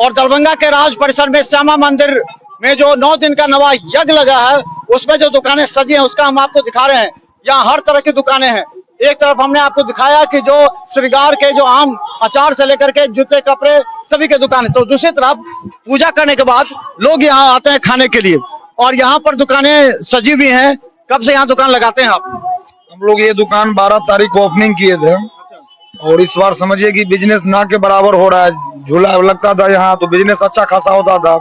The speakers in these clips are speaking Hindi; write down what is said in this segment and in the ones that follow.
और दरभंगा के राज परिसर में श्यामा मंदिर में जो 9 दिन का नवा यज्ञ लगा है, उसमें जो दुकानें सजी हैं उसका हम आपको दिखा रहे हैं। यहाँ हर तरह की दुकानें हैं। एक तरफ हमने आपको दिखाया कि जो श्रृंगार के जो आम अचार से लेकर के जूते कपड़े सभी के दुकानें, तो दूसरी तरफ पूजा करने के बाद लोग यहाँ आते हैं खाने के लिए और यहाँ पर दुकानें सजी हुई हैं। कब से यहाँ दुकान लगाते हैं आप? हम लोग ये दुकान 12 तारीख को ओपनिंग किए थे और इस बार समझिए कि बिजनेस ना के बराबर हो रहा है। झूला लगता था यहाँ तो बिजनेस अच्छा खासा होता था।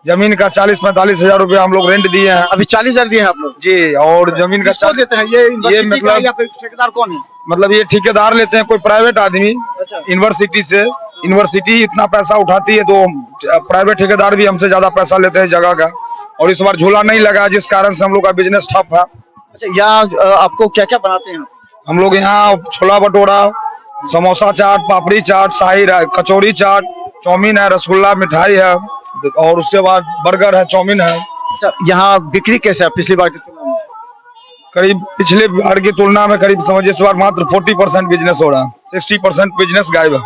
जमीन का 40-45 हजार रुपया हम लोग रेंट दिए हैं। अभी 40 हजार दिए हैं आप लोग जी। और जमीन का किसको देते हैं? ये मतलब या फिर ठेकेदार कौन है? मतलब ये ठेकेदार लेते हैं, कोई प्राइवेट आदमी यूनिवर्सिटी से। यूनिवर्सिटी इतना पैसा उठाती है तो प्राइवेट ठेकेदार भी हमसे ज्यादा पैसा लेते हैं जगह का। और इस बार झूला नहीं लगा जिस कारण से हम लोग का बिजनेस ठप है। यहाँ आपको क्या क्या बनाते हैं? हम लोग यहाँ छोला भटूरा, समोसा चाट, पापड़ी चाट, शाही कचौड़ी चाट, चाउमीन है, रसगुल्ला, मिठाई है और उसके बाद बर्गर है, चाउमीन है। यहाँ बिक्री कैसे है पिछली बार की तुलना में? करीब पिछले बार की तुलना में करीब समझिए इस बार मात्र 40% बिजनेस हो रहा है। 60% बिजनेस गायब है।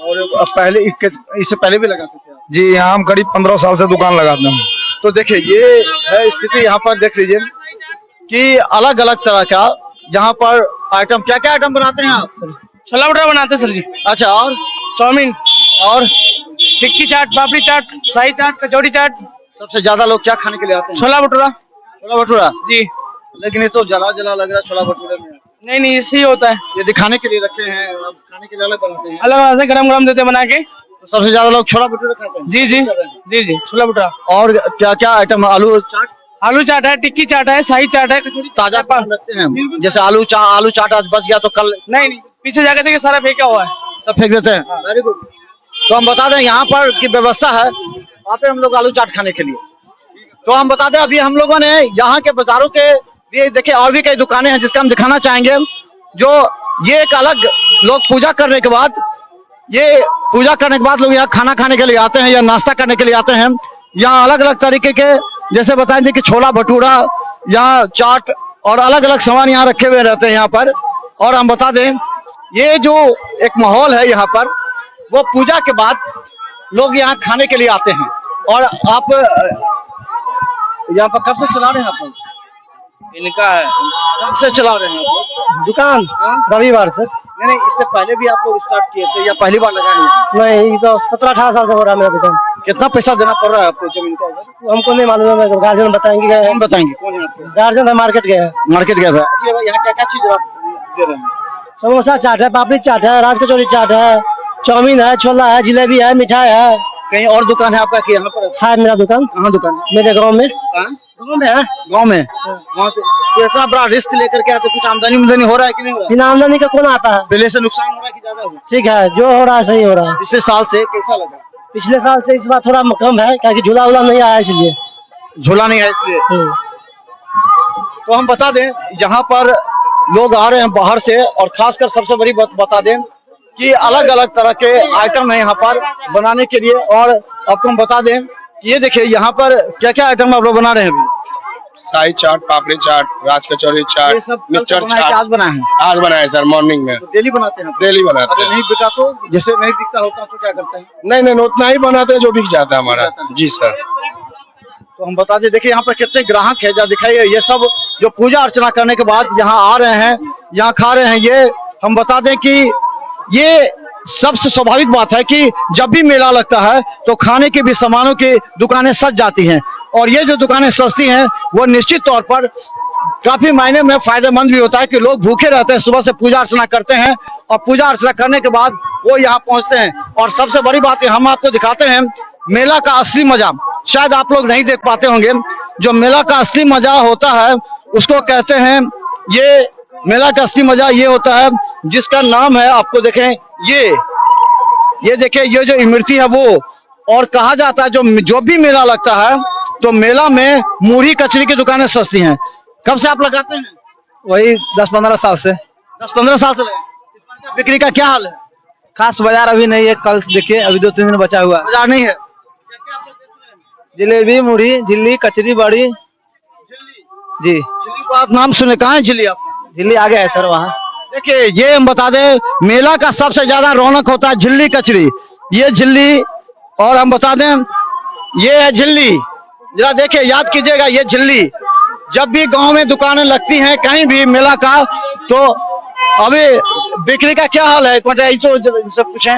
और पहले इससे पहले भी लगाते थे आप? जी, यहाँ हम करीब 15 साल से दुकान लगाते हैं। तो देखिए ये है स्थिति। यहाँ पर देख लीजिए कि अलग अलग तरह का यहाँ पर आइटम, क्या क्या आइटम बनाते हैं आप? छोला भटूरा बनाते हैं सर जी। अच्छा, और चाउमीन और टिक्की चाट, पापड़ी चाट, शाही चाट, कचौड़ी चाट। सबसे ज्यादा लोग क्या खाने के लिए आते हैं? छोला भटूरा। छोला भटूरा जी। लेकिन ये तो जला जला लग रहा है छोला भटूरे में। नहीं, इससे ही होता है। ये दिखाने के लिए रखे हैं, अब खाने के लिए अलग बनाते हैं। अलग अलग गरम गरम देते बना के। तो सबसे ज्यादा लोग छोला भटूरे खाते हैं? जी जी जी जी, छोला भटूरा। और क्या क्या आइटम? आलू चाट, आलू चाट है, टिक्की चाट है, शाही चाट है, कचौड़ी। ताजा पान रखते हैं? जैसे आलू चाट आज बच गया तो कल नहीं, पीछे जाकर देखिए सारा फेंका हुआ है, सब फेंक देते हैं। Very good. तो हम बता दें यहाँ पर की व्यवस्था है, आते हैं हम लोग आलू चाट खाने के लिए। तो हम बता दें अभी हम लोगों ने यहाँ के बाजारों के ये देखिए और भी कई दुकानें हैं जिसका हम दिखाना चाहेंगे। जो ये एक अलग लोग पूजा करने के बाद लोग यहाँ खाना खाने के लिए आते हैं या नाश्ता करने के लिए आते हैं। यहाँ अलग अलग तरीके के जैसे बताएंगे कि छोला भटूरा, यहाँ चाट और अलग अलग सामान यहाँ रखे हुए रहते हैं यहाँ पर। और हम बता दें ये जो एक माहौल है यहाँ पर, वो पूजा के बाद लोग यहाँ खाने के लिए आते हैं। और आप यहाँ पर कब से चला रहे हैं आप लोग? इनका है। कब से चला रहे हैं आप दुकान? रविवार से। नहीं, इससे पहले भी आप लोग स्टार्ट किए थे या पहली बार लगाए? नहीं, तो 17-18 साल से हो रहा है मेरा दुकान। कितना पैसा देना पड़ रहा है आपको जमीन का? हमको नहीं मालूम है, गार्जियन बताएंगे। हम बताएंगे कौन है आपको? गार्जियन है, मार्केट गया है। मार्केट गया था। यहाँ क्या क्या चीज आप दे रहे हैं? समोसा चाट है, पापड़ी चाट है, राज कचौड़ी चाट है, चाउमीन है, छोला है, जिलेबी है, मिठाई है। कहीं और दुकान है आपका कि यहाँ पर है मेरा दुकान? कहाँ दुकान है? मेरे गाँव में। गाँव में है? गाँव में। वहाँ से तो इतना बड़ा रिस्क लेकर के आते, कुछ आमदनी हो रहा है कि नहीं हो रहा? बिना आमदनी का कौन आता है? पहले से नुकसान हो रहा है कि ज्यादा हो? ठीक है, जो हो रहा है सही हो रहा है। पिछले साल से कैसा लगा? पिछले साल से इस बार थोड़ा कम है, क्योंकि झूला वूला नहीं आया इसलिए। झूला नहीं है इसलिए। तो हम बता दें यहाँ पर लोग आ रहे हैं बाहर से, और खासकर सबसे बड़ी बात बता दें कि अलग अलग तरह के आइटम है यहाँ पर बनाने के लिए। और आपको हम बता दें ये देखिए यहाँ पर क्या क्या आइटम आप लोग बना रहे हैं अभी? शाही चाट, पापड़ी चाट, राज कचौड़ी चाट, मिक्सचर चाट। आज बनाए हैं? आज बनाए सर, मॉर्निंग में। डेली बनाते हैं? डेली बनाते अगर हैं। नहीं बिका तो, जैसे नहीं बिकता होता तो क्या करते हैं? नहीं, उतना ही बनाते हैं जो बिक जाता है हमारा। जी सर। तो हम बता दें देखिए यहाँ पर कितने ग्राहक है, जहाँ दिखाइए ये सब जो पूजा अर्चना करने के बाद यहाँ आ रहे हैं, यहाँ खा रहे हैं। ये हम बता दें कि ये सबसे स्वाभाविक बात है कि जब भी मेला लगता है तो खाने के भी सामानों की दुकानें सज जाती हैं। और ये जो दुकानें सस्ती हैं वो निश्चित तौर पर काफी मायने में फायदेमंद भी होता है कि लोग भूखे रहते हैं, सुबह से पूजा अर्चना करते हैं और पूजा अर्चना करने के बाद वो यहाँ पहुँचते हैं। और सबसे बड़ी बात है हम आपको दिखाते हैं मेला का असली मजा। शायद आप लोग नहीं देख पाते होंगे, जो मेला का असली मजा होता है उसको कहते हैं, ये मेला का असली मजा ये होता है जिसका नाम है, आपको देखें ये देखिए ये जो इमरती है वो। और कहा जाता है जो भी मेला लगता है तो मेला में मूढ़ी कचरी की दुकानें सस्ती हैं। कब से आप लगाते हैं? वही 10-15 साल से। 10-15 साल से लगे। बिक्री का क्या हाल है? खास बाजार अभी नहीं है, कल देखिए अभी 2-3 दिन बचा हुआ। बाजार नहीं है? जिलेबी, मुढ़ी, झिल्ली, कचरी, बड़ी। जी। झिल्ली को आप नाम सुने, कहाँ है झिल्ली? आप झिल्ली आगे है सर वहाँ। देखिए ये हम बता दें मेला का सबसे ज्यादा रौनक होता है झिल्ली कचरी। ये झिल्ली और हम बता दें ये है झिल्ली, जरा देखिए याद कीजिएगा, ये झिल्ली जब भी गांव में दुकानें लगती हैं कहीं भी मेला का, तो अभी बिक्री का क्या हाल है? एक मिनट तो सब पूछें।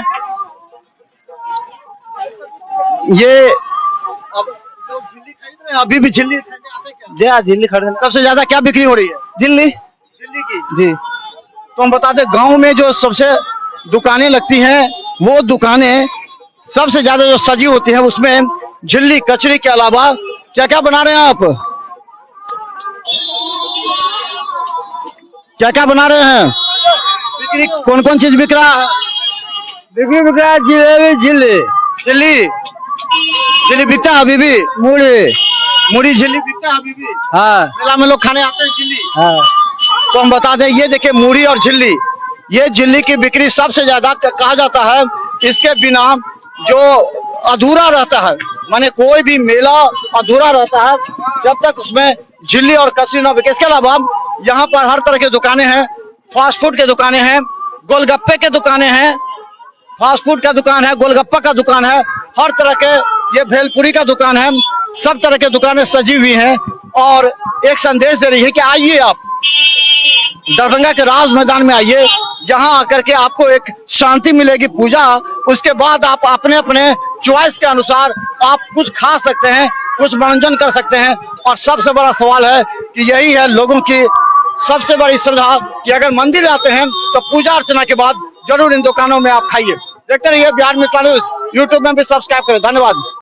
ये अब जो झिल्ली खरीद रहे हैं अभी भी झिल्ली खरीदने आते हैं क्या? जी हाँ, झिल्ली खरीदना। सबसे ज्यादा क्या बिक्री हो रही है? झिल्ली। झिल्ली की। जी। तो हम बता दें गांव में जो सबसे दुकानें लगती हैं वो दुकानें सबसे ज्यादा जो सजी होती हैं उसमें झिल्ली कचरी के अलावा क्या क्या बना रहे हैं आप? क्या क्या बना रहे हैं? बिक्री कौन कौन चीज बिक रहा है? बिक्री बिक रहा है जिलेबी, झिल्ली, झिल्ली झिल्ली बिकता है अभी भी? मूढ़ी। मुड़ी झिल्ली बिकता है अभी भी? हाँ मेला में लोग खाने आते हैं झिल्ली। हाँ। तो हम बता दें ये देखिए मुड़ी और झिल्ली, ये झिल्ली की बिक्री सबसे ज्यादा कहा जाता है। इसके बिना जो अधूरा रहता है, माने कोई भी मेला अधूरा रहता है जब तक उसमें झिल्ली और कचरी न बिके। इसके अलावा यहाँ पर हर तरह की दुकानें हैं, फास्ट फूड की दुकानें हैं, गोलगप्पे की दुकानें हैं, फास्ट फूड का दुकान है, गोलगप्पा का दुकान है, हर तरह के, ये भेलपुरी का दुकान है, सब तरह के दुकानें सजी हुई हैं और एक संदेश दे रही है कि आइए आप दरभंगा के राज मैदान में आइए, यहाँ आकर के आपको एक शांति मिलेगी पूजा, उसके बाद आप अपने अपने चॉइस के अनुसार आप कुछ खा सकते हैं, कुछ मनोरंजन कर सकते हैं। और सबसे बड़ा सवाल है कि यही है लोगों की सबसे बड़ी श्रद्धा कि अगर मंदिर आते हैं तो पूजा अर्चना के बाद जरूर इन दुकानों में आप खाइए। देखते रहिए बिहार मित्र न्यूज़, यूट्यूब में भी सब्सक्राइब करें। धन्यवाद।